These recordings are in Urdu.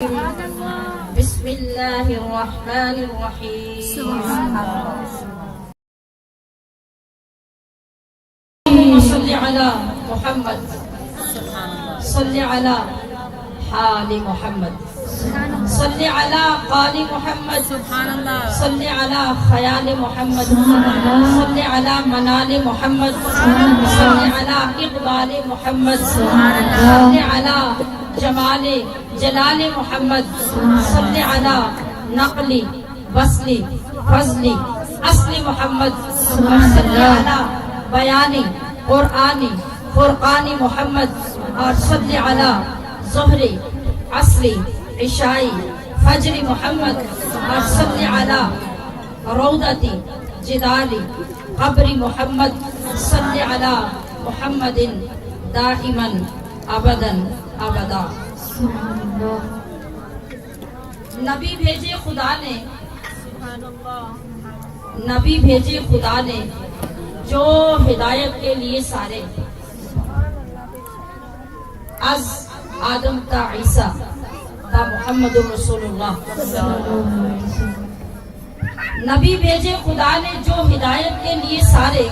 بسم اللہ الرحمن الرحیم صلی علی محمد صلی علی حال محمد صلی علی قال محمد صلی علی خیال محمد صلی علی منال محمد صلی علی اقبال محمد صلی علی جمال جلال محمد صلی علی نقل وصل فضل اصل محمد صلی علی بیان قرآن فرقان محمد اور صلی علی ظہر عصر عشاء فجر محمد اور صلی علی روضۃ جدار قبر محمد صلی علی محمد دائما ابدا ابدا. نبی بھیجے خدا نے، نبی بھیجے خدا نے جو ہدایت کے لیے سارے، از آدم تا عیسیٰ تا محمد رسول اللہ. نبی بھیجے خدا نے جو ہدایت کے لیے سارے.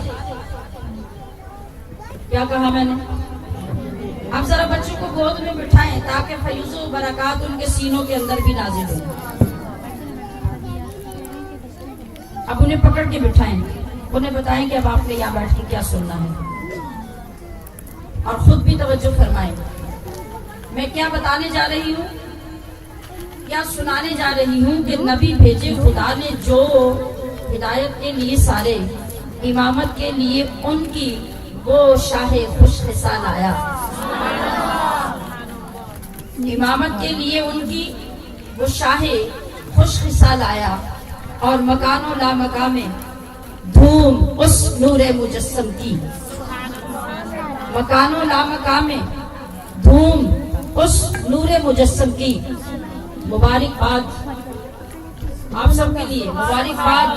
کیا کہا میں نے؟ اب ذرا بچوں کو گود میں بٹھائیں تاکہ فیض و برکات ان کے سینوں کے اندر بھی نازل ہو. اب انہیں پکڑ کے بٹھائیں، انہیں بتائیں کہ اب آپ نے یہاں بیٹھ کے کیا سننا ہے، اور خود بھی توجہ فرمائیں. میں کیا بتانے جا رہی ہوں، کیا سنانے جا رہی ہوں کہ نبی بھیجے خدا نے جو ہدایت کے لیے سارے، امامت کے لیے ان کی وہ شاہ خوش خصال آیا. امامت کے لیے ان کی وہ شاہ خوش خصال آیا، اور مکان و لا مکان میں دھوم اس نور مجسم کی. مکان و لا مکان میں دھوم اس نور مجسم کی. مبارکباد آپ سب کے لیے، مبارکباد،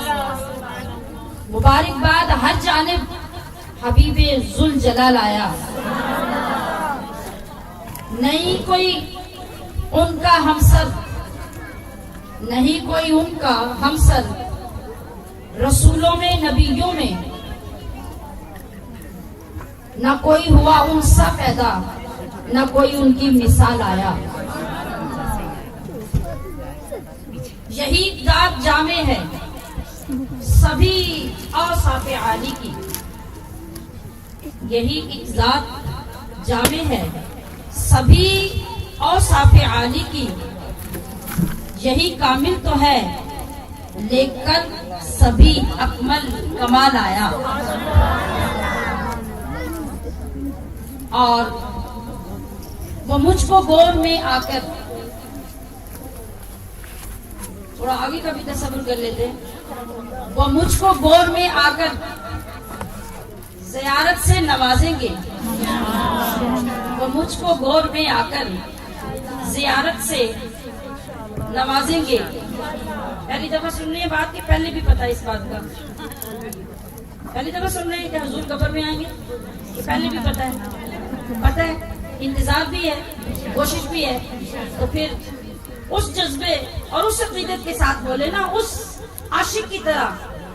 مبارکباد ہر جانب حبیب ذوالجلال آیا. نہیں کوئی ان کا ہمسر، نہیں کوئی ان کا ہمسر رسولوں میں نبیوں میں، نہ کوئی ہوا ان سا پیدا، نہ کوئی ان کی مثال آیا. یہی ذات جامع ہے سبھی اوصاف عالی کی. یہی ایک ذات جامع ہے سبھی اوصاف عالی کی. یہی کامل تو ہے لیکن سبھی اکمل کمال آیا. اور وہ مجھ کو گور میں آ کر، تھوڑا آگے کا بھی تصور کر لیتے ہیں، وہ مجھ کو گور میں آ کر زیارت سے نوازیں گے. وہ مجھ کو گور میں آ کر زیارت سے نوازیں گے. پہلی دفعہ سن رہے ہیں بات کی پہلے بھی پتا ہے اس بات کا؟ پہلی دفعہ سن رہے ہیں کہ حضور قبر میں آئیں گے؟ یہ پہلے بھی پتا ہے، پتا ہے، انتظار بھی ہے، کوشش بھی ہے. تو پھر اس جذبے اور اس عقیدت کے ساتھ بولے نا، اس عاشق کی طرح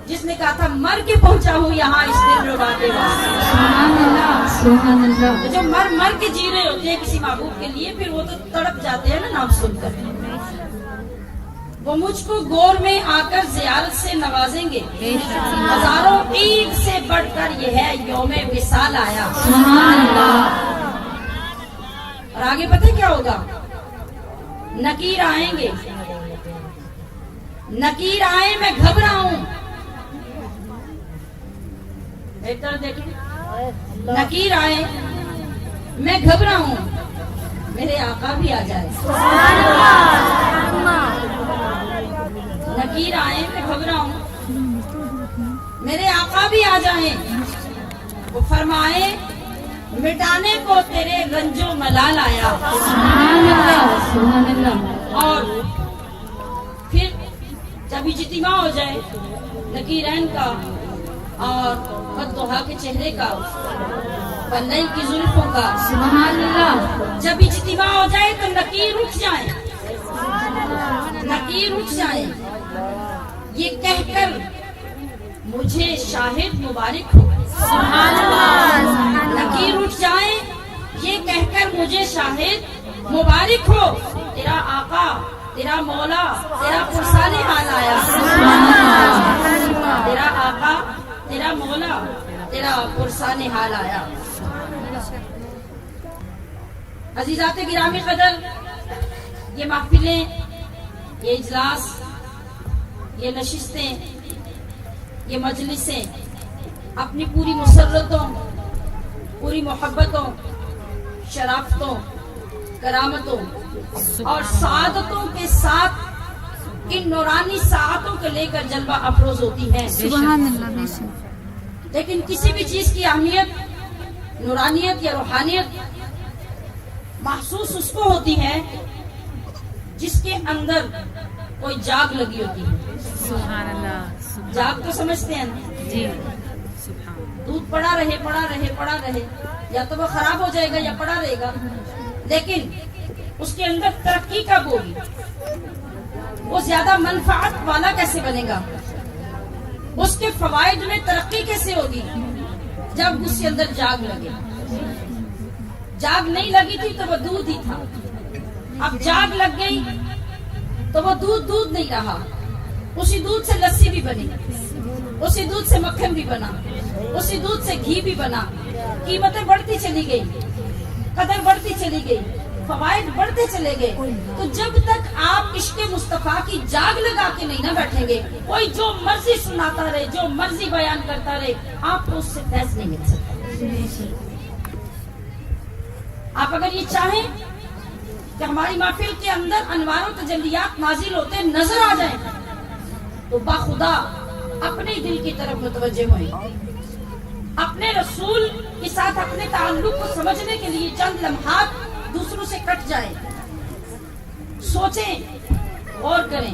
جس نے کہا تھا مر کے پہنچا ہوں یہاں اس دل ربا کے واسطے. سبحان اللہ، سبحان اللہ. جو مر کے جی رہے ہوتے ہیں کسی محبوب کے لیے، پھر وہ تو تڑپ جاتے ہیں نا نام سن کر. وہ مجھ کو گور میں آ کر زیارت سے نوازیں گے. ہزاروں عید سے بڑھ کر یہ ہے یوم وصال آیا. سبحان اللہ. اور آگے پتہ کیا ہوگا؟ نکیر آئیں گے، نکیر آئے میں گھبراؤں. ایک طرح دیکھیں، نکیر آئے میں گھبراؤں، میرے آقا بھی آ جائے. نکیر آئے میں گھبراؤں، میرے آقا بھی آ جائیں. وہ فرمائے مٹانے کو تیرے رنج و ملال آیا. سبحان اللہ، سبحان اللہ. اور پھر جب اجتماع ہو جائے نکیرین کا اور بددعا کے چہرے کا، بندئی کی زلفوں کا، سبحان اللہ، جب اجتماع ہو جائے تو نکیر اٹھ جائیں نکیر اٹھ جائیں یہ کہہ کر مجھے شاہد مبارک ہو. نکیر اٹھ جائیں یہ کہہ کر مجھے شاہد مبارک ہو. تیرا آقا تیرا مولا تیرا پرسان حال آیا. تیرا آقا تیرا مولا تیرا پرسان حال آیا. عزیزات گرامی قدر، یہ محفلیں، یہ اجلاس، یہ نشستیں، یہ مجلسیں اپنی پوری مسرتوں، پوری محبتوں، شرافتوں، کرامتوں اور سعادتوں کے ساتھ ان نورانی ساعتوں کو لے کر جلوہ افروز ہوتی ہیں. سبحان اللہ. لیکن کسی بھی چیز کی اہمیت، نورانیت یا روحانیت محسوس اس کو ہوتی ہے جس کے اندر کوئی جاگ لگی ہوتی ہے. سبحان اللہ. جاگ تو سمجھتے ہیں نا جی. دودھ پڑا رہے یا تو وہ خراب ہو جائے گا یا پڑا رہے گا، لیکن اس کے اندر ترقی کب ہوگی؟ وہ زیادہ منفعت والا کیسے بنے گا؟ اس کے فوائد میں ترقی کیسے ہوگی؟ جب اس کے اندر جاگ لگے. جاگ نہیں لگی تھی تو وہ دودھ ہی تھا. اب جاگ لگ گئی تو وہ دودھ نہیں رہا. اسی دودھ سے لسی بھی بنی، اسی دودھ سے مکھن بھی بنا، اسی دودھ سے گھی بھی بنا. قیمتیں بڑھتی چلی گئی، قدر بڑھتی چلی گئی، فوائد بڑھتے چلے گئے. تو جب تک آپ عشق مصطفیٰ کی جاگ لگا کے نہیں نہ بیٹھیں گے، کوئی جو مرضی سناتا رہے، جو مرضی بیان کرتا رہے، آپ کو اس سے فیض نہیں مل سکتا. آپ اگر یہ چاہیں کہ ہماری محفل کے اندر انوار و تجلیات نازل ہوتے نظر آ جائیں تو باخدا اپنے دل کی طرف متوجہ ہوئیں. اپنے رسول کے ساتھ اپنے تعلق کو سمجھنے کے لیے چند لمحات دوسروں سے کٹ جائیں. سوچیں، غور کریں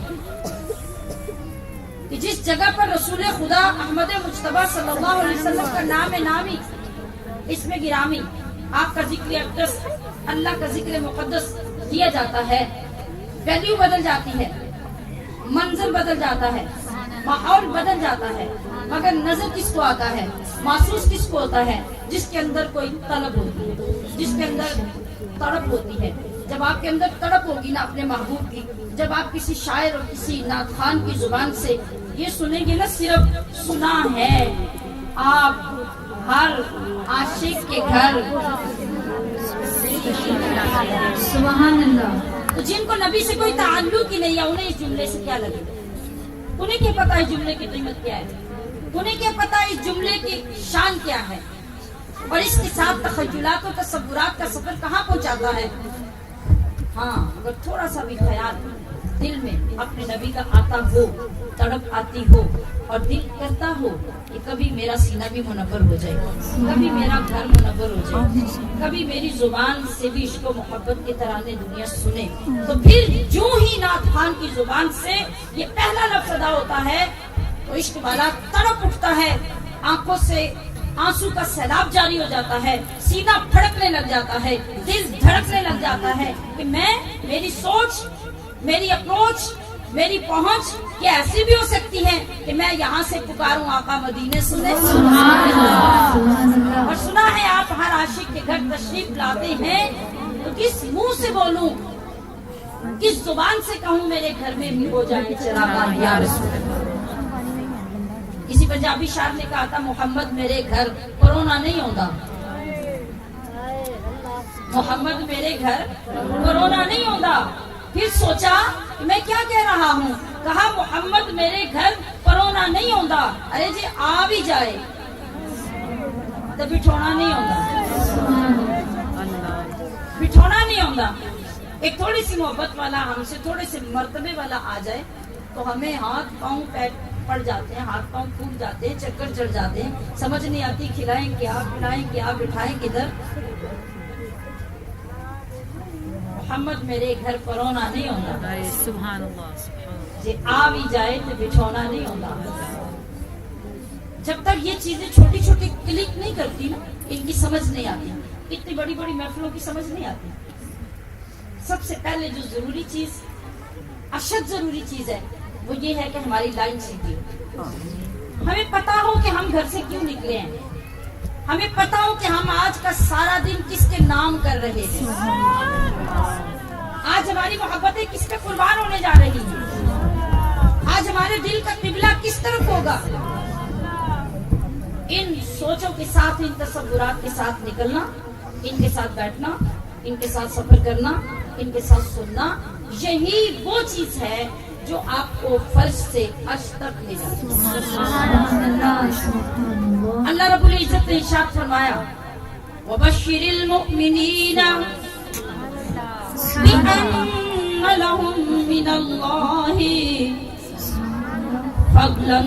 کہ جس جگہ پر رسول خدا احمد مجتبیٰ صلی اللہ علیہ وسلم کا نام نامی، اس میں گرامی، آپ کا ذکر اقدس، اللہ کا ذکر مقدس کیا جاتا ہے، ویلیو بدل جاتی ہے، منظر بدل جاتا ہے، ماحول بدل جاتا ہے. مگر نظر کس کو آتا ہے، محسوس کس کو ہوتا ہے؟ جس کے اندر کوئی طلب ہوتی ہے، جس کے اندر تڑپ ہوتی ہے. جب آپ کے اندر تڑپ ہوگی نا اپنے محبوب کی، جب آپ کسی شاعر اور کسی نعت خوان کی زبان سے یہ سنیں گے نا، صرف سنا ہے آپ ہر عاشق کے گھر. سبحان اللہ. تو جن کو نبی سے کوئی تعلق ہی نہیں ہے، انہیں اس جملے سے کیا لگے؟ انہیں کیا پتا اس جملے کی قیمت کیا ہے؟ انہیں کیا پتا اس جملے کی شان کیا ہے؟ اور اس کے ساتھ تخیلات و تصورات کا سفر کہاں پہنچاتا ہے؟ ہاں، اگر تھوڑا سا بھی خیال دل میں اپنے نبی کا آتا ہو، تڑپ آتی ہو اور دل کرتا ہو کہ کبھی میرا سینہ بھی منور ہو جائے، کبھی میرا گھر منور ہو جائے، کبھی میری زبان سے بھی عشق و محبت کے ترانے دنیا سنے، تو پھر جو ہی نعت خوان کی زبان سے یہ پہلا لفظ ادا ہوتا ہے تو عشق والا تڑپ اٹھتا ہے، آنکھوں سے آنسو کا سیلاب جاری ہو جاتا ہے، سینہ پھڑکنے لگ جاتا ہے، دل دھڑکنے لگ جاتا ہے کہ میری سوچ، میری اپروچ، میری پہنچ کیا ایسی بھی ہو سکتی ہے کہ میں یہاں سے پکاروں آقا مدینے سنے. اور سنا ہے آپ ہر عاشق کے گھر تشریف لاتے ہیں، تو کس منہ سے بولوں، کس زبان سے کہوں میرے گھر میں بھی ہو جائے چراغ یا رسول اللہ. کسی پنجابی شاعر نے کہا تھا، محمد میرے گھر کورونا نہیں ہوتا، محمد میرے گھر کورونا نہیں ہوتا. پھر سوچا کہ میں کیا کہہ رہا ہوں، کہا محمد میرے گھر کورونا نہیں ہوتا. ارے جی آ بھی جائے تو بٹھونا نہیں ہوتا، بٹھونا نہیں ہوتا. ایک تھوڑی سی محبت والا ہم سے تھوڑے سے مرتبے والا آ جائے تو ہمیں ہاتھ پاؤں پڑ جاتے ہیں، ہاتھ پاؤں پھوٹ جاتے ہیں، چکر چڑھ جاتے ہیں، سمجھ نہیں آتی کھلائیں کیا، پلائیں کیا، بٹھائیں کدھر. محمد میرے گھر پرونا نہیں ہوتا. سبحان اللہ. جی آ بھی جائے تو بچھونا نہیں ہوتا. جب تک یہ چیزیں چھوٹی چھوٹی کلک نہیں کرتی نا، ان کی سمجھ نہیں آتی، اتنی بڑی بڑی محفلوں کی سمجھ نہیں آتی. سب سے پہلے جو ضروری چیز اشد ضروری چیز ہے وہ یہ ہے کہ ہماری لائن سیدھی ہو. ہمیں پتا ہو کہ ہم گھر سے کیوں نکلے ہیں, ہمیں پتا ہو کہ ہم آج کا سارا دن کس کے نام کر رہے ہیں, آج ہماری محبتیں کس پہ قربان ہونے جا رہی ہیں, آج ہمارے دل کا قبلہ کس طرف ہوگا. ان سوچوں کے ساتھ, ان تصورات کے ساتھ نکلنا, ان کے ساتھ بیٹھنا, ان کے ساتھ سفر کرنا, ان کے ساتھ سننا, یہی وہ چیز ہے جو آپ کو فرض سے عرش تک لے جاتی ہے. اللہ رب العزت نے ارشاد فرمایا وَبَشِّرِ الْمُؤْمِنِينَ بِأَنَّ لَهُم مِّنَ اللَّهِ فَضْلًا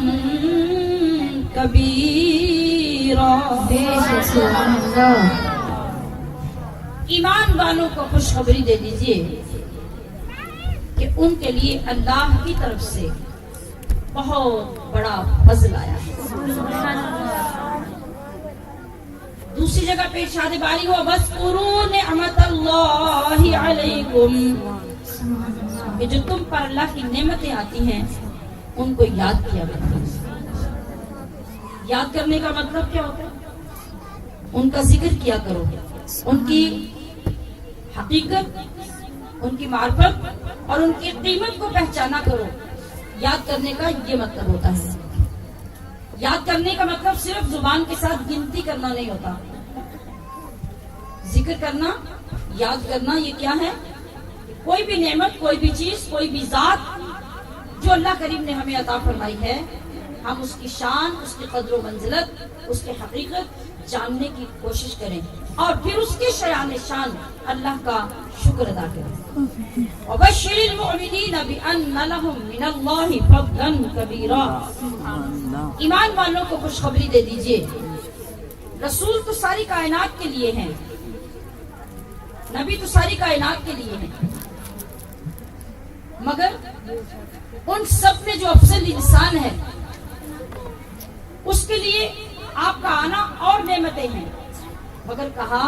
كَبِيرًا. ایمان والوں کو خوشخبری دے دیجئے کہ ان کے لیے اللہ کی طرف سے بہت بڑا فضل آیا ہے. دوسری جگہ پہ ارشاد باری ہوا وَاذْكُرُوا نِعْمَتَ اللَّهِ عَلَيْكُمْ, کہ جو تم پر اللہ کی نعمتیں آتی ہیں ان کو یاد کیا کرو. یاد کرنے کا مطلب کیا ہوتا ہے؟ ان کا ذکر کیا کرو, ان کی حقیقت, ان کی معرفت اور ان کی قیمت کو پہچانا کرو. یاد کرنے کا یہ مطلب ہوتا ہے. یاد کرنے کا مطلب صرف زبان کے ساتھ گنتی کرنا نہیں ہوتا. ذکر کرنا, یاد کرنا, یہ کیا ہے؟ کوئی بھی نعمت, کوئی بھی چیز, کوئی بھی ذات جو اللہ کریم نے ہمیں عطا فرمائی ہے, ہم اس کی شان, اس کی قدر و منزلت, اس کی حقیقت جاننے کی کوشش کریں اور پھر اس کے شایان شان اللہ کا شکر ادا کریں. وَبَشِّرِ الْمُؤْمِنِينَ بِأَنَّ لَهُم مِّنَ اللَّهِ فَضْلًا كَبِيرًا. ایمان والوں کو خوشخبری دے دیجئے, رسول تو ساری کائنات کے لیے ہیں, نبی تو ساری کائنات کے لیے ہیں, مگر ان سب میں جو افضل انسان ہے اس کے لیے آپ کا آنا اور نعمتیں ہیں. مگر کہا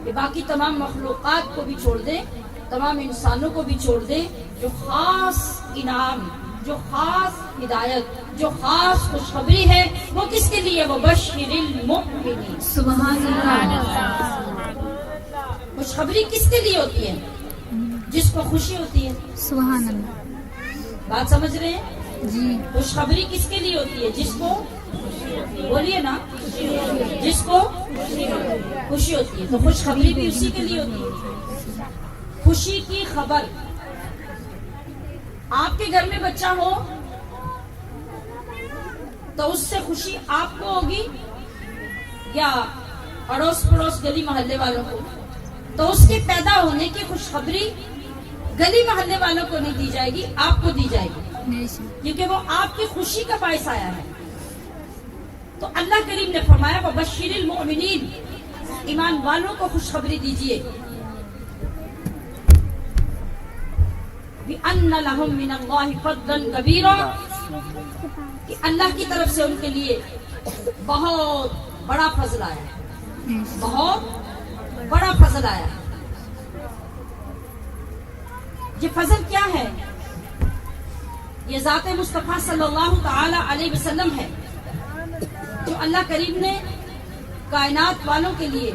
کہ باقی تمام مخلوقات کو بھی چھوڑ دیں, تمام انسانوں کو بھی چھوڑ دیں, جو خاص انعام, جو خاص ہدایت, جو خاص خوشخبری ہے وہ کس کے لیے؟ وَبَشِّرِ الْمُؤْمِنِينَ. سبحان اللہ. خوشخبری کس کے لیے ہوتی ہے؟ جس کو خوشی ہوتی ہے. سبحان اللہ. بات سمجھ رہے ہیں؟ جی. خوشخبری کس کے لیے ہوتی ہے؟ جس کو, بولیے نا, جس کو خوشی ہوتی ہے. تو خوشخبری بھی اسی کے لیے ہوتی ہے. خوشی کی خبر. آپ کے گھر میں بچہ ہو تو اس سے خوشی آپ کو ہوگی یا اڑوس پڑوس گلی محلے والوں کو؟ تو اس کے پیدا ہونے کی خوشخبری گلی محلے والوں کو نہیں دی جائے گی, آپ کو دی جائے گی, کیونکہ وہ آپ کی خوشی کا باعث آیا ہے. تو اللہ کریم نے فرمایا وَبَشِّرِ الْمُؤْمِنِينَ, ایمان والوں کو خوشخبری دیجئے بِأَنَّ لَهُم مِّنَ اللَّهِ فَضْلًا كَبِيرًا, کہ اللہ کی طرف سے ان کے لیے بہت بڑا فضل آیا ہے, بہت بڑا فضل آیا ہے. یہ فضل کیا ہے؟ یہ ذات مصطفیٰ صلی اللہ تعالی علیہ وسلم ہے جو اللہ کریم نے کائنات والوں کے لیے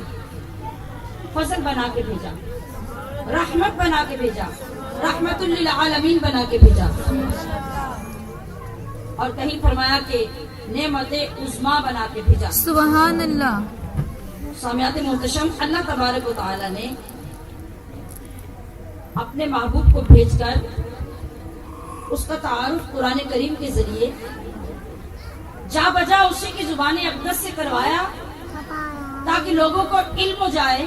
فضل بنا کے بھیجا, رحمت بنا کے بھیجا, رحمت للعالمین بنا کے بھیجا. اور کہیں فرمایا کہ نعمت عظمیٰ بنا کے بھیجا. سبحان اللہ. سامعات محتشم, اللہ تبارک و تعالی نے اپنے محبوب کو بھیج کر اس کا تعارف قرآن کریم کے ذریعے جا بجا اسی کی زبان اقدس سے کروایا تاکہ لوگوں کو علم ہو جائے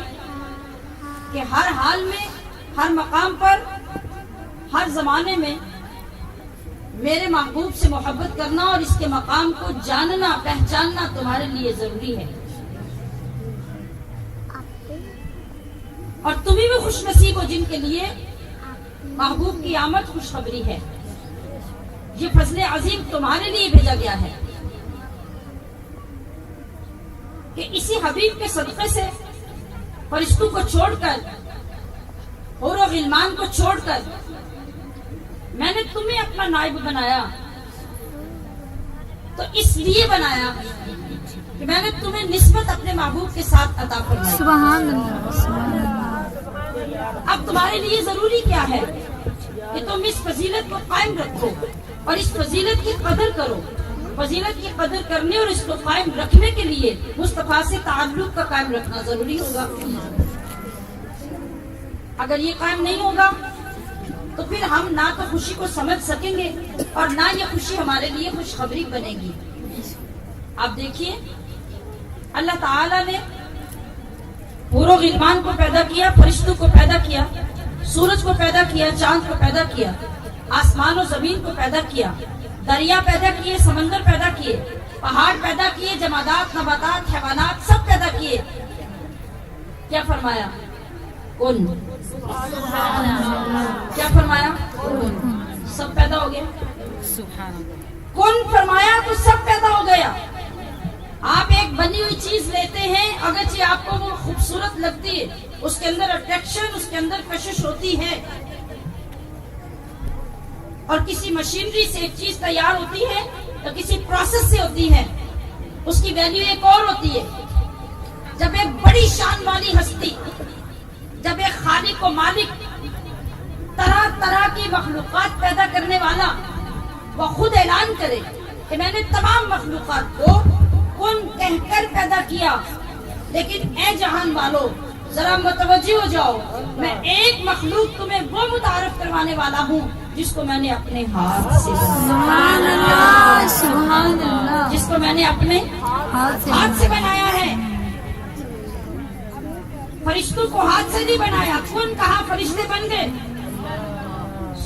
کہ ہر حال میں, ہر مقام پر, ہر زمانے میں میرے محبوب سے محبت کرنا اور اس کے مقام کو جاننا, پہچاننا تمہارے لیے ضروری ہے. اور تمہیں بھی خوش نصیب ہو جن کے لیے محبوب کی آمد خوشخبری ہے. یہ فضل عظیم تمہارے لیے بھیجا گیا ہے کہ اسی حبیب کے صدقے سے فرشتوں کو چھوڑ کر, حور و غلمان کو چھوڑ کر میں نے تمہیں اپنا نائب بنایا تو اس لیے بنایا کہ میں نے تمہیں نسبت اپنے محبوب کے ساتھ عطا فرمائی. سبحان اللہ سبحان اللہ. اب تمہارے لیے ضروری کیا ہے کہ تم اس فضیلت کو قائم رکھو اور اس فضیلت کی قدر کرو. فضیلت کی قدر کرنے اور اس کو قائم رکھنے کے لیے مصطفیٰ سے تعلق کا قائم رکھنا ضروری ہوگا. اگر یہ قائم نہیں ہوگا تو پھر ہم نہ تو خوشی کو سمجھ سکیں گے اور نہ یہ خوشی ہمارے لیے خوشخبری بنے گی. آپ دیکھیے اللہ تعالیٰ نے حور و غلمان کو پیدا کیا، فرشتوں کو پیدا کیا، سورج کو پیدا کیا، چاند کو پیدا کیا، آسمان و زمین کو پیدا کیا، دریا پیدا کیے، سمندر پیدا کیے، پہاڑ پیدا کیے، جمادات، نباتات، حیوانات سب پیدا کیے. کیا فرمایا؟ کن. کیا فرمایا؟ سب پیدا ہو گیا. کن فرمایا تو سب پیدا ہو گیا. آپ ایک بنی ہوئی چیز لیتے ہیں، اگرچہ آپ کو وہ خوبصورت لگتی ہے، اس کے اندر اٹریکشن، اس کے اندر کشش ہوتی ہے، اور کسی مشینری سے ایک چیز تیار ہوتی ہے تو کسی پروسیس سے ہوتی ہے، اس کی ویلیو ایک اور ہوتی ہے. جب ایک بڑی شان والی ہستی، جب ایک خالق و مالک، طرح طرح کی مخلوقات پیدا کرنے والا، وہ خود اعلان کرے کہ میں نے تمام مخلوقات کو کن کہہ کر پیدا کیا، لیکن اے جہان والو ذرا متوجہ ہو جاؤ، میں ایک مخلوق تمہیں وہ متعارف کروانے والا ہوں جس کو میں نے اپنے ہاتھ سے سبحان اللہ سبحان اللہ. جس کو میں نے اپنے ہاتھ سے بنایا ہے. فرشتوں کو ہاتھ سے نہیں بنایا. کن کہا فرشتے بن گئے.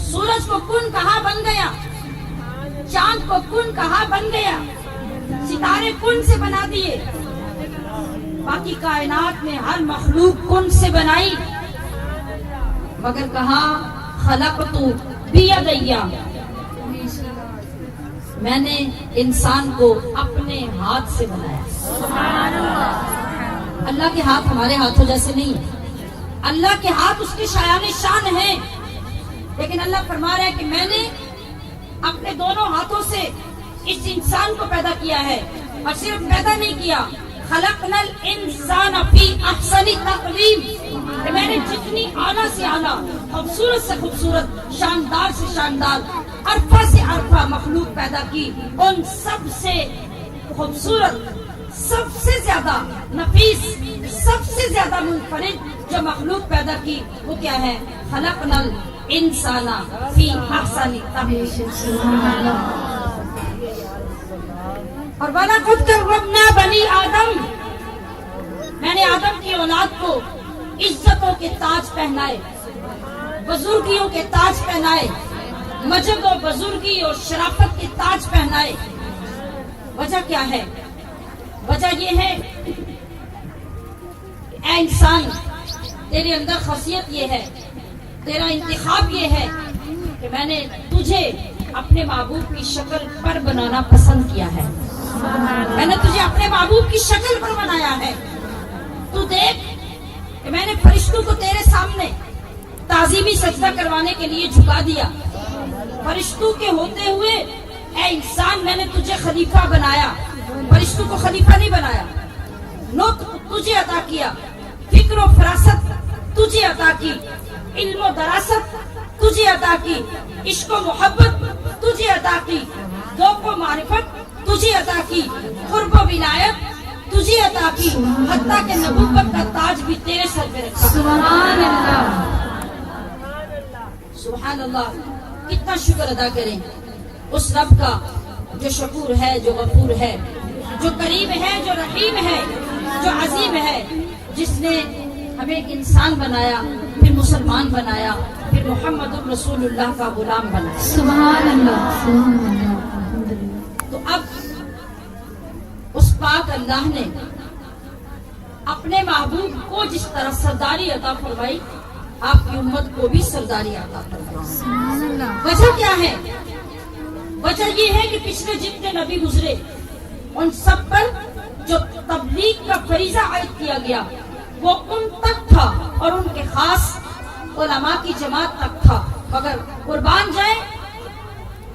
سورج کو کن کہا بن گیا. چاند کو کن کہا بن گیا. ستارے کن سے بنا دیے. باقی کائنات میں ہر مخلوق کن سے بنائی، مگر کہا خلقت بیدیا، میں نے انسان کو اپنے ہاتھ سے بنایا. اللہ کے ہاتھ ہمارے ہاتھوں جیسے نہیں ہے. اللہ کے ہاتھ اس کے شایان شان ہیں، لیکن اللہ فرما رہا ہے کہ میں نے اپنے دونوں ہاتھوں سے اس انسان کو پیدا کیا ہے. اور صرف پیدا نہیں کیا، خلقنا الانسان فی احسن تقویم، کہ میں نے جتنی اعلیٰ سے اعلیٰ، خوبصورت سے خوبصورت، شاندار سے شاندار، عرفہ سے عرفہ مخلوق پیدا کی. ان سب سے خوبصورت، سب سے زیادہ نفیس، سب سے زیادہ منفرد جو مخلوق پیدا کی وہ کیا ہے؟ خلقنا الانسان فی احسن تقویم. اور وَلَقَدْ كَرَّمْنَا بَنِي آدم، میں نے آدم کی اولاد کو عزتوں کے تاج پہنائے، بزرگیوں کے تاج پہنائے، مجد و بزرگی اور شرافت کے تاج پہنائے. وجہ کیا ہے؟ وجہ یہ ہے کہ اے انسان، تیرے اندر خاصیت یہ ہے، تیرا انتخاب یہ ہے کہ میں نے تجھے اپنے محبوب کی شکل پر بنانا پسند کیا ہے. میں نے تجھے اپنے محبوب کی شکل پر بنایا ہے. تو دیکھ کہ میں نے فرشتوں کو تیرے سامنے تعظیمی سجدہ کروانے کے لیے جھکا دیا. فرشتوں کے ہوتے ہوئے اے انسان میں نے تجھے خلیفہ بنایا. فرشتوں کو خلیفہ نہیں بنایا. نطق تجھے عطا کیا، فکر و فراست تجھے عطا کی، علم و دراست تجھے عطا کی، عشق و محبت تجھے عطا کی، ذوق و معرفت تجھے عطا کی، قرب و ولایت تجھے عطا کی، حتیٰ کہ نبوت کا تاج بھی تیرے سر پہ رکھا. سبحان اللہ سبحان اللہ. کتنا شکر ادا کریں اس رب کا جو شکور ہے، جو غفور ہے، جو کریم ہے، جو رحیم ہے، جو عظیم ہے، جس نے ہمیں انسان بنایا، پھر مسلمان بنایا، پھر محمد رسول اللہ کا غلام بنایا. سبحان اللہ سبحان اللہ. تو اب اس پاک اللہ نے اپنے محبوب کو جس طرح سرداری عطا فرمائی، آپ کی امت کو بھی سرداری عطا فرمائی. سبحان اللہ. وجہ کیا ہے؟ وجہ یہ ہے کہ پچھلے جتنے نبی گزرے ان سب پر جو تبلیغ کا فریضہ عائد کیا گیا وہ ان تک تھا اور ان کے خاص علماء کی جماعت تک تھا. مگر قربان جائے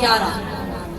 11।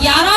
11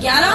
11।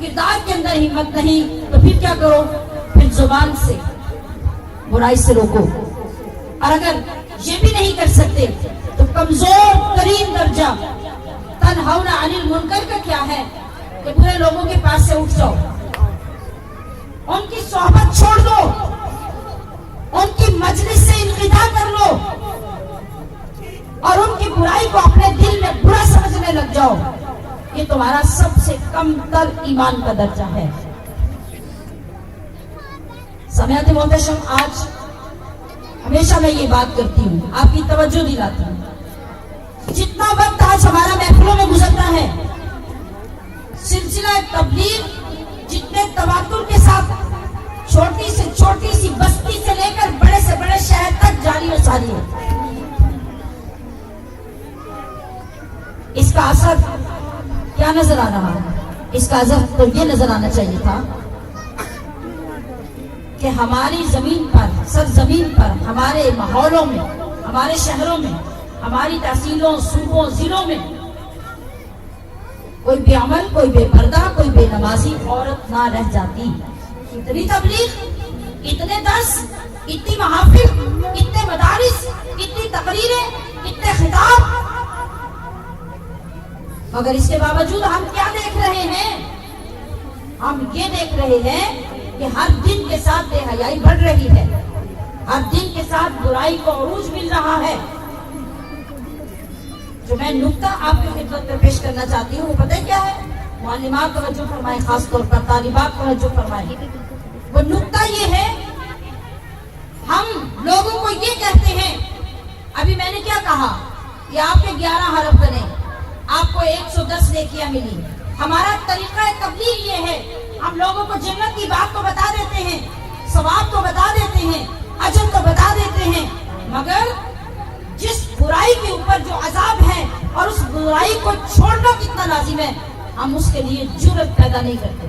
کردار کے اندر ہمت نہیں تو پھر کیا کرو؟ پھر زبان سے برائی سے روکو. اور اگر یہ بھی نہیں کر سکتے تو کمزور ترین درجہ تنہون عن المنکر کا کیا ہے کہ برے لوگوں کے پاس سے اٹھ جاؤ, ان کی صحبت چھوڑ دو, ان کی مجلس سے انقطاع کر لو اور ان کی برائی کو اپنے دل میں برا سمجھنے لگ جاؤ. یہ تمہارا سب سے کم تر ایمان کا درجہ ہے. سمعت محتشم, آج ہمیشہ میں یہ بات کرتی ہوں, آپ کی توجہ دلاتی ہوں. جتنا وقت آج ہمارا محفلوں میں گزرتا ہے, سلسلہ تبلیغ جتنے تواتر کے ساتھ چھوٹی سے چھوٹی سی بستی سے لے کر بڑے سے بڑے شہر تک جاری و ساری ہے, اس کا اثر کیا نظر آ رہا ہے؟ اس کا اثر تو یہ نظر آنا چاہیے تھا کہ ہماری زمین پر, سرزمین پر, ہمارے ماحولوں میں, ہمارے شہروں میں, ہماری تحصیلوں, صوبوں, ضلعوں میں کوئی بے عمل, کوئی بے پردہ, کوئی بے نمازی عورت نہ رہ جاتی. اتنی تبلیغ, اتنے درس, اتنی محافل, اتنے مدارس, اتنی تقریریں, اتنے خطاب, مگر اس کے باوجود ہم کیا دیکھ رہے ہیں؟ ہم یہ دیکھ رہے ہیں کہ ہر دن کے ساتھ بے حیائی بڑھ رہی ہے, ہر دن کے ساتھ برائی کو عروج مل رہا ہے. جو میں نکتہ آپ کی خدمت میں پیش کرنا چاہتی ہوں وہ پتہ کیا ہے؟ معلمات توجہ فرمائیں, خاص طور پر طالبات توجہ فرمائیں. وہ نکتہ یہ ہے, ہم لوگوں کو یہ کہتے ہیں, ابھی میں نے کیا کہا کہ آپ کے 11 حرف بنے, آپ کو 110 نیکیاں ملی. ہمارا طریقہ تبلیغ یہ ہے, ہم لوگوں کو جنت کی بات تو بتا دیتے ہیں, ثواب تو بتا دیتے ہیں, اجر تو بتا دیتے ہیں, مگر جس برائی کے اوپر جو عذاب ہے اور اس برائی کو چھوڑنا کتنا لازم ہے, ہم اس کے لیے جرأت پیدا نہیں کرتے.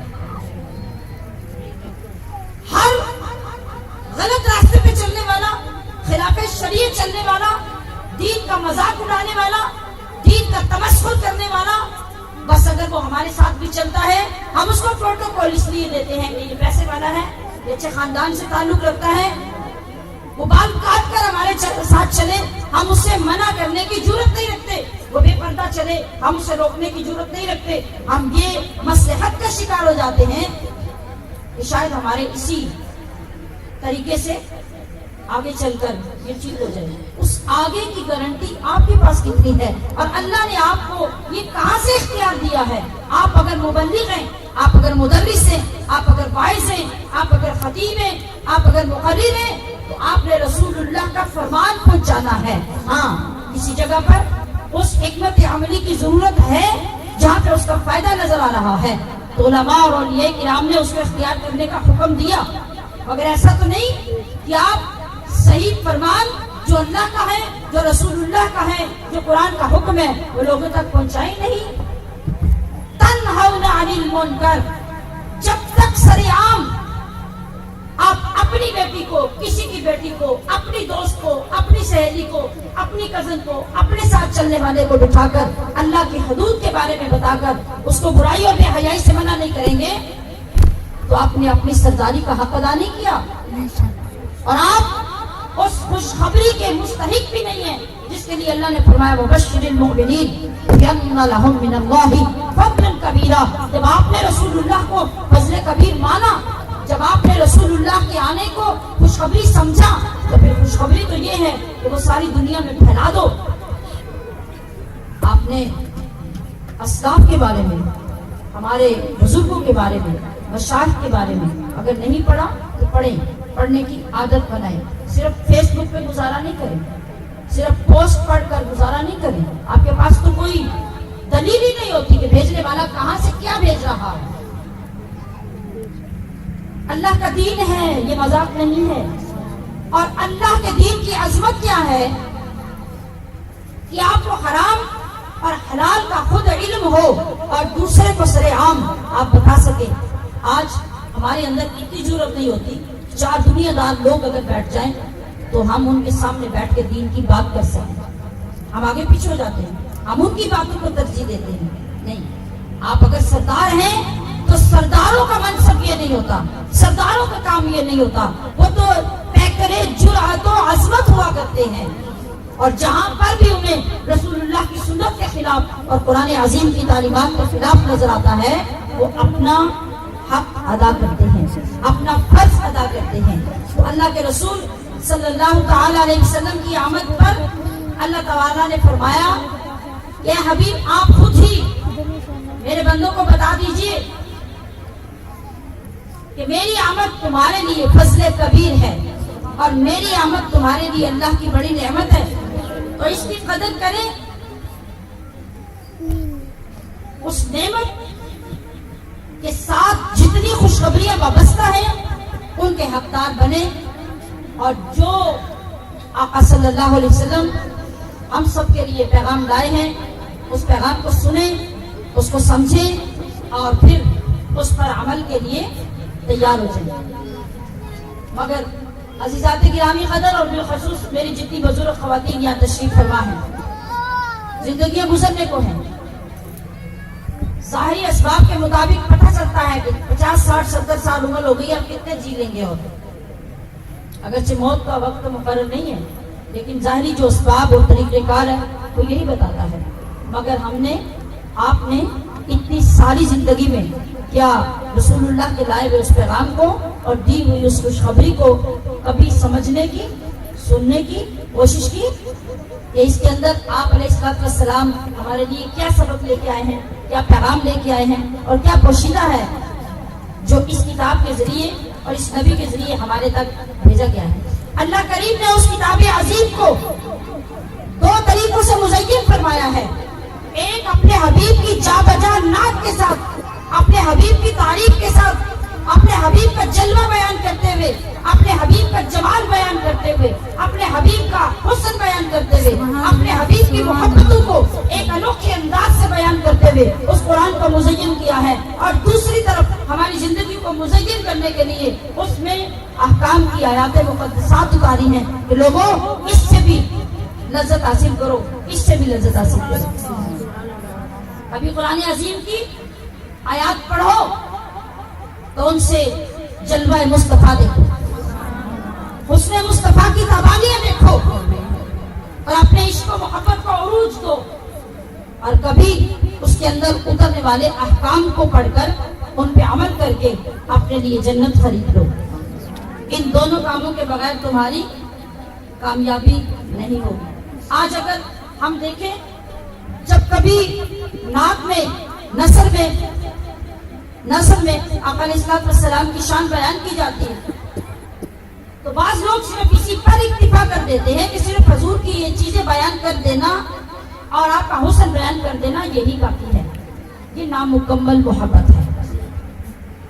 ہر غلط راستے پہ چلنے والا, خلاف شریعت چلنے والا, دین کا مذاق اڑانے والا, دین کا تمسخر کرنے والا, بس اگر وہ ہمارے ساتھ بھی چلتا ہے ہم اس کو پروٹوکول اس لیے دیتے ہیں کہ یہ پیسے والا ہے, یہ اچھے خاندان سے تعلق رکھتا ہے, وہ بال کاٹ کر ہمارے ساتھ چلے, ہم اس سے منع کرنے کی جرأت نہیں رکھتے. وہ بے پردہ چلے, ہم اسے روکنے کی جرأت نہیں رکھتے. ہم یہ مصلحت کا شکار ہو جاتے ہیں کہ شاید ہمارے اسی طریقے سے آگے چل کر یہ چیز ہو جائے. اس آگے کی گارنٹی آپ کے پاس کتنی ہے؟ اور اللہ نے آپ کو یہ کہاں سے اختیار دیا ہے؟ آپ اگر مبلغ ہیں, آپ اگر مدرس ہیں, آپ اگر واعظ ہیں, آپ اگر خطیب ہیں, آپ اگر مقرر ہیں, تو آپ نے رسول اللہ کا فرمان پہنچانا ہے. ہاں, کسی جگہ پر اس حکمت عملی کی ضرورت ہے جہاں پہ اس کا فائدہ نظر آ رہا ہے, تو علماء اور اولیاء کرام نے اس کو اختیار کرنے کا حکم دیا. مگر ایسا تو نہیں کہ آپ صحیح فرمان جو اللہ کا ہے, جو رسول اللہ کا ہے, جو قرآن کا حکم ہے, وہ لوگوں تک پہنچائیں نہیں. تنہون عن المنکر, جب تک سرعام آپ اپنی بیٹی کو, کسی کی بیٹی کو, اپنی دوست کو, اپنی سہیلی کو, اپنی کزن کو, اپنے ساتھ چلنے والے کو بٹھا کر اللہ کی حدود کے بارے میں بتا کر اس کو برائی اور بے حیائی سے منع نہیں کریں گے تو آپ نے اپنی سرداری کا حق ادا نہیں کیا, اور آپ اس خوشخبری کے مستحق بھی نہیں ہیں جس کے لیے اللہ نے فرمایا وبشر المؤمنین بان لهم من اللہ فضلا کبیرا. جب آپ نے رسول اللہ کو فضل کبیر مانا, جب آپ نے رسول اللہ کے آنے کو خوشخبری سمجھا, تو پھر خوشخبری تو یہ ہے کہ وہ ساری دنیا میں پھیلا دو. آپ نے اسلاف کے بارے میں, ہمارے بزرگوں کے بارے میں, مشائخ کے بارے میں اگر نہیں پڑھا تو پڑھیں, پڑھنے کی عادت بنائیں. صرف فیس بک پہ گزارا نہیں کریں, صرف پوسٹ پڑھ کر گزارا نہیں کریں. آپ کے پاس تو کوئی دلیل ہی نہیں ہوتی کہ بھیجنے والا کہاں سے کیا بھیج رہا ہے. اللہ کا دین ہے, یہ مذاق نہیں ہے. اور اللہ کے دین کی عظمت کیا ہے کہ آپ کو حرام اور حلال کا خود علم ہو اور دوسرے کو سرے عام آپ بتا سکیں. آج ہمارے اندر اتنی جرأت نہیں ہوتی, 4 دنیا دار لوگ اگر بیٹھ جائیں تو ہم ان کے سامنے بیٹھ کے دین کی بات کر سکیں. ہم آگے پیچھے ہو جاتے ہیں, ہم ان کی باتوں کو ترجیح دیتے ہیں. نہیں, آپ اگر سردار ہیں تو سردار نہیں ہوتا, سرداروں کا کام یہ نہیں ہوتا. وہ تو پیکرے جرأت و عظمت ہوا کرتے ہیں, اور جہاں پر بھی انہیں رسول اللہ کی سنت کے خلاف اور قرآن عظیم کی تعلیمات کے خلاف نظر آتا ہے, وہ اپنا حق ادا کرتے ہیں, اپنا فرض ادا کرتے ہیں. تو اللہ کے رسول صلی اللہ تعالی علیہ وسلم کی آمد پر اللہ تعالیٰ نے فرمایا کہ حبیب آپ خود ہی میرے بندوں کو بتا دیجئے کہ میری آمد تمہارے لیے فضل کبیر ہے, اور میری آمد تمہارے لیے اللہ کی بڑی نعمت ہے, تو اس کی قدر کریں, اس نعمت کے ساتھ جتنی خوشخبریاں وابستہ ہیں ان کے حقدار بنے, اور جو آقا صلی اللہ علیہ وسلم ہم سب کے لیے پیغام لائے ہیں اس پیغام کو سنیں, اس کو سمجھیں اور پھر اس پر عمل کے لیے تیار ہو جائیں. مگر عزیزات گرامی قدر اور بالخصوص میری جتنی بزرگ خواتین یہاں تشریف فرما ہیں, زندگیاں گزرنے کو ہیں. ظاہری اسباب کے مطابق پتہ چلتا ہے کہ 50 60 70 سال عمر ہو گئی, اب کتنے جی لیں گے, اور اگرچہ موت کا وقت مقرر نہیں ہے لیکن ظاہری جو اسباب اور طریقہ کار ہے وہ یہی بتاتا ہے. مگر ہم نے, آپ نے اتنی ساری زندگی میں کیا رسول اللہ کے لائے ہوئے اس پیغام کو اور دی ہوئی اس خوشخبری کو کبھی سمجھنے کی, سننے کی کوشش کی کہ اس کے اندر آپ علیہ السلام ہمارے لیے کیا سبق لے کے آئے ہیں, کیا پیغام لے کے آئے ہیں, اور کیا پوشیدہ ہے جو اس کتاب کے ذریعے اور اس نبی کے ذریعے ہمارے تک بھیجا گیا ہے. اللہ کریم نے اس کتاب عظیم کو 2 طریقوں سے مزین فرمایا ہے. ایک اپنے حبیب کی جا بجا نعت کے ساتھ, اپنے حبیب کی تعریف کے ساتھ, اپنے حبیب کا جلوہ بیان کرتے ہوئے, اپنے حبیب کا جمال بیان کرتے ہوئے, اپنے حبیب کا حسن بیان کرتے ہوئے, اپنے حبیب کی محبتوں کو ایک انوکھے انداز سے بیان کرتے ہوئے اس قرآن کو مزین کیا ہے. اور دوسری طرف ہماری زندگی کو مزین کرنے کے لیے اس میں احکام کی آیات مقدسات اتاری ہیں کہ لوگوں اس سے بھی لذت حاصل کرو, اس سے بھی لذت حاصل کرو. ابھی قرآن عظیم کی آیات پڑھو تو ان سے جلوہ مصطفیٰ دیکھو, حسن مصطفیٰ کی تابانیاں دیکھو, اور اپنے عشق و محبت کو عروج دو, اور کبھی اس کے اندر اترنے والے احکام کو پڑھ کر ان پہ عمل کر کے اپنے لیے جنت خرید لو. ان دونوں کاموں کے بغیر تمہاری کامیابی نہیں ہوگی. آج اگر ہم دیکھیں, جب کبھی نعت میں, نثر میں آقا علیہ السلام کی شان بیان کی جاتی ہے تو بعض لوگ صرف اسی پر اکتفا کر دیتے ہیں کہ صرف حضور کی یہ چیزیں بیان کر دینا اور آپ کا حسن بیان کر دینا یہی کافی ہے. یہ نامکمل محبت ہے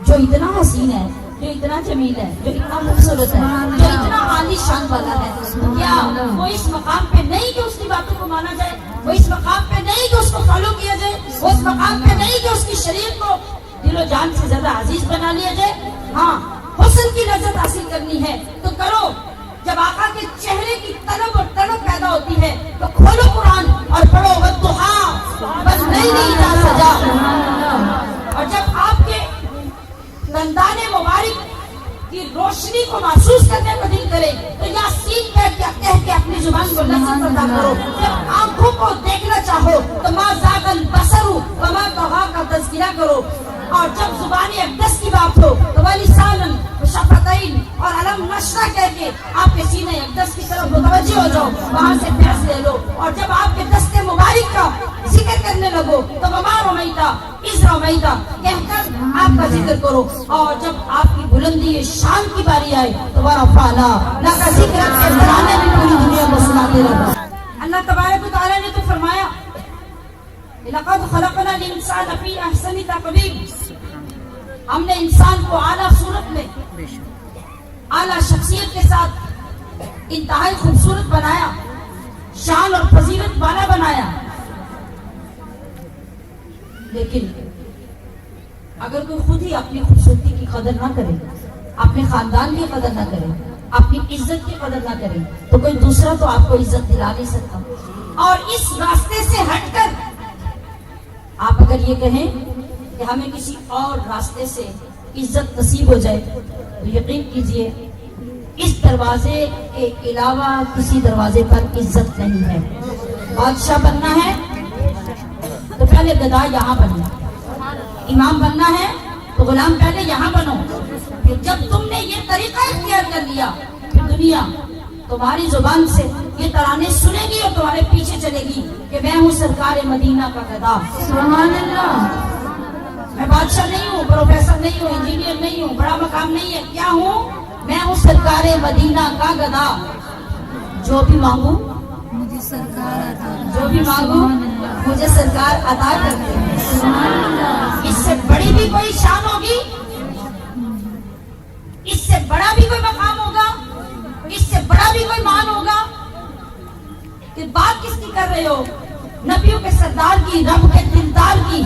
جو اتنا حسین ہے, جو اتنا جمیل ہے, جو اتنا خوبصورت ہے, جو اتنا عالی شان والا ہے. کیا وہ اس مقام پہ نہیں کہ اس کی باتوں کو مانا جائے, وہ اس مقام پہ نہیں کہ اس کو فالو کیا جائے, وہ اس مقام پہ نہیں کہ اس کی شریعت کو دل و جان سے زیادہ عزیز بنا لیا جائے. ہاں, حسن کی لذت حاصل کرنی ہے تو کرو. جب آقا کے چہرے کی طلب اور تڑپ پیدا ہوتی ہے تو کھولو قرآن اور پڑھو والضحیٰ واللیل اذا سجا. اور جب آپ کے دندان مبارک کی روشنی کو محسوس کرنے کو دل کرے تو یاسین کہہ کے اپنی زبان کو لذت عطا کرو. جب آنکھوں کو دیکھنا چاہو تو ما زاغ البصر وما طغى کا تذکرہ کرو. اور جب زبان اقدس کی بات ہو تو ولسانا وشفتین اور علم نشرہ کہہ کے آپ کے سینے اقدس کی طرف متوجہ ہو جاؤ, وہاں سے پیاس لے لو. اور جب آپ کے دست مبارک کا ذکر کرنے لگو تو وما رمیتا اذ رمیتا کہہ کر آپ کا ذکر کرو. اور جب آپ کی بلندی شان کی باری آئے تو ورفعنا لک ذکرک کے ترانے بھی پوری دنیا کو سناتے رہو. اللہ تبارک و تعالی نے تو فرمایا لقد خلقنا الانسان فی احسن تقویم. ہم نے انسان کو اعلیٰ صورت میں, اعلیٰ شخصیت کے ساتھ انتہائی خوبصورت بنایا, شان اور فضیلت والا بنایا. لیکن اگر کوئی خود ہی اپنی خوبصورتی کی قدر نہ کرے, اپنے خاندان کی قدر نہ کرے, اپنی عزت کی قدر نہ کرے تو کوئی دوسرا تو آپ کو عزت دلا نہیں سکتا. اور اس راستے سے ہٹ کر آپ اگر یہ کہیں کہ ہمیں کسی اور راستے سے عزت نصیب ہو جائے تو یقین کیجئے اس دروازے کے علاوہ کسی دروازے پر عزت نہیں ہے. بادشاہ بننا ہے تو پہلے گدا یہاں بننا, امام بننا ہے تو غلام پہلے یہاں بنو. پھر جب تم نے یہ طریقہ اختیار کر لیا پھر دنیا تمہاری زبان سے یہ ترانے سنے گی اور تمہارے پیچھے چلے گی کہ میں ہوں سرکار مدینہ کا گدا. سبحان اللہ. میں بادشاہ نہیں ہوں, پروفیسر نہیں ہوں, انجینئر نہیں ہوں, بڑا مقام نہیں ہے. کیا ہوں؟ میں ہوں سرکار مدینہ کا گدا. جو بھی مانگوں مجھے سرکار عطا جو بھی مانگوں مجھے سرکار عطا کرتے ہیں. سبحان اللہ. اس سے بڑی بھی کوئی شان ہوگی, اس سے بڑا بھی کوئی مقام ہوگا, اس سے بڑا بھی کوئی مان ہوگا کہ بات کس کی کر رہے ہو؟ نبیوں کے سردار کی, رب کے دلدار کی,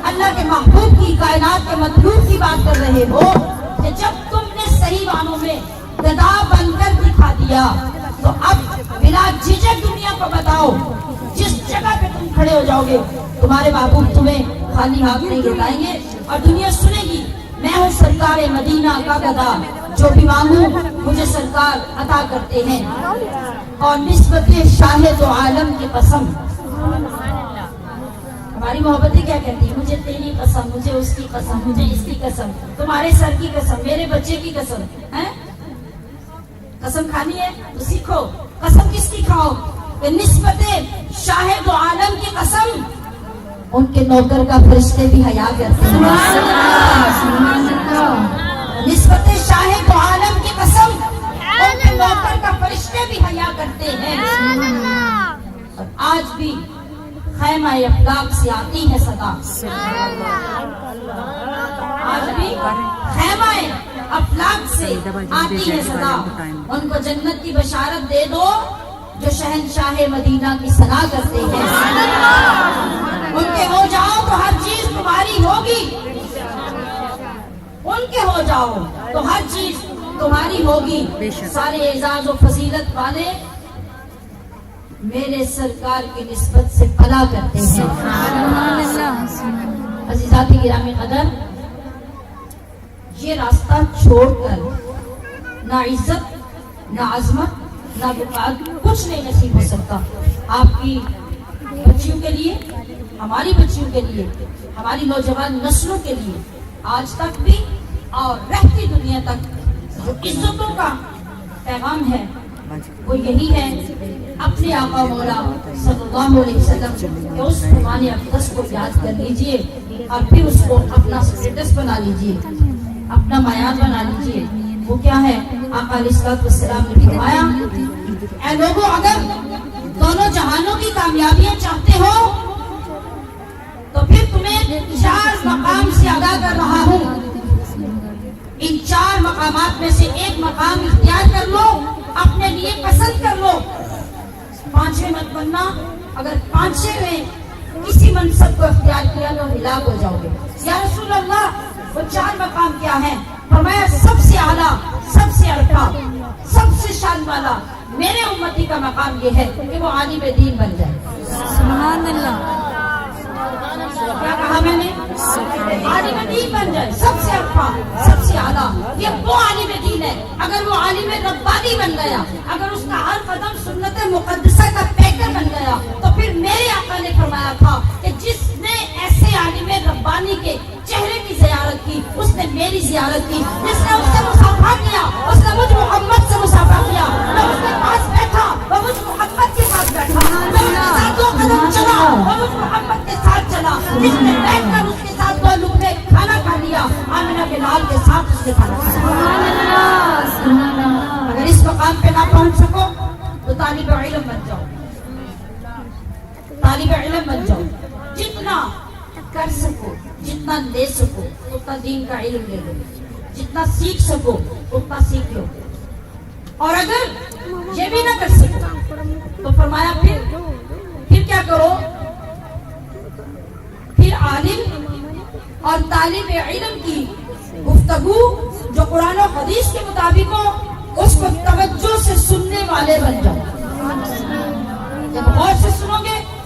اللہ کے محبوب کی, کائنات کے مطلوب کی بات کر رہے ہو کہ جب تم نے صحیح معنوں میں گدا بن کر دکھا دیا تو اب بلا جھجک دنیا کو بتاؤ جس جگہ پہ تم کھڑے ہو جاؤ گے تمہارے محبوب تمہیں خالی ہاتھ نہیں لوٹائیں گے اور دنیا سنے گی میں ہوں سرکار مدینہ کا گدا, جو بھی مانگوں مجھے سرکار عطا کرتے ہیں. اور نسبت شاہ دو عالم کی قسم, ہماری محبتیں کیا کہتی ہیں؟ مجھے تیری قسم, مجھے اس کی قسم, مجھے اس کی قسم, تمہارے سر کی قسم, میرے بچے کی قسم. قسم کھانی ہے تو سیکھو. قسم کس کی کھاؤ؟ کہ نسبت شاہ دو عالم کی قسم, ان کے نوکر کا فرشتے بھی حیا کرتے ہیں. سبحان اللہ. سبحان اللہ. نسبت شاہ دو عالم کی قسم, ان کے نوکر کا فرشتے بھی حیا کرتے ہیں. اور آج بھی خیمہ افلاک سے آتی ہے صدا, آج بھی خیمہ افلاک سے آتی ہے صدا. ان کو جنت کی بشارت دے دو جو شہنشاہ مدینہ کی ثنا کرتے ہیں. ان کے ہو جاؤ تو ہر چیز تمہاری ہوگی, ان کے ہو جاؤ تو ہر چیز تمہاری ہوگی. سارے اعزاز و فضیلت والے میرے سرکار کی نسبت سے پلا کرتے ہیں. سبحان اللہ. عزیزاتی گرامی قدر, یہ راستہ چھوڑ کر نہ عزت, نہ عظمت, نہ وقار کچھ نہیں نصیب ہو سکتا. آپ کی بچیوں کے لیے, ہماری بچیوں کے لیے, ہماری نوجوان نسلوں کے لیے آج تک بھی اور رہتی دنیا تک جو عزتوں کا پیغام ہے وہ یہی ہے, اپنے آقا مولا صلی اللہ علیہ وسلم کے اس فرمان اقدس کو یاد کر لیجئے اور پھر اس کو اپنا سٹیٹس بنا لیجئے, اپنا معیار بنا لیجئے. وہ کیا ہے؟ آقا علیہ السلام نے فرمایا, اے لوگوں اگر دونوں جہانوں کی کامیابیاں چاہتے ہو تو پھر تمہیں 4 مقام سے آگاہ کر رہا ہوں. ان 4 مقامات میں سے ایک مقام اختیار کر لو, اپنے لیے پسند کر لو. 5ویں مت بننا, اگر 5ویں میں کسی منصب کو اختیار کیا تو ہلاک ہو جاؤ گے. یا رسول اللہ وہ 4 مقام کیا ہیں؟ فرمایا سب سے اعلیٰ, سب سے عرفہ, سب سے شان والا میرے امتی کا مقام یہ ہے کہ وہ عالم دین بن جائے. سبحان اللہ. کیا کہا میں نے؟ عالم دین بن جائے, سب سے عرفہ, سب سے اعلیٰ. یہ وہ عالم دین ہے. اگر وہ عالم ربانی بن گیا, اگر اس کا ہر قدم سنت مقدسہ کا پیکر بن گیا تو پھر میرے آقا نے فرمایا تھا کہ جس نے ایسے عالم ربانی کے چہرے کی زیارت کی اس نے میری زیارت کی. جس نے اس سے مصافحہ کیا اس نے مجھ محمد سے مصافحہ کیا. میں اس کے پاس بیٹھا وہ مجھ محمد کے ساتھ بیٹھا. میں اس کے ساتھ 2 قدم چلا وہ مجھ محمد کے ساتھ چلا. جس نے بیٹھ کر اس کے ساتھ 2 لقمے کھانا کھا لیا, آمنہ کے لال کے ساتھ اس نے کھانا کھایا. سبحان اللہ. سبحان اللہ. اگر اس مقام پہ نہ پہنچ سکو تو طالب علم بن جاؤ, طالب علم بن جاؤ. جتنا کر سکو, جتنا لے سکو اتنا دین کا علم لے لو, جتنا سیکھ سکو اتنا سیکھ لو. اور اگر یہ بھی نہ کر سکو تو فرمایا پھر کیا کرو؟ پھر عالم اور طالب علم کی گفتگو جو قرآن و حدیث کے مطابق ہو اس کو توجہ سے سننے والے بن جاؤ. جب غور سے سنو گے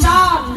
4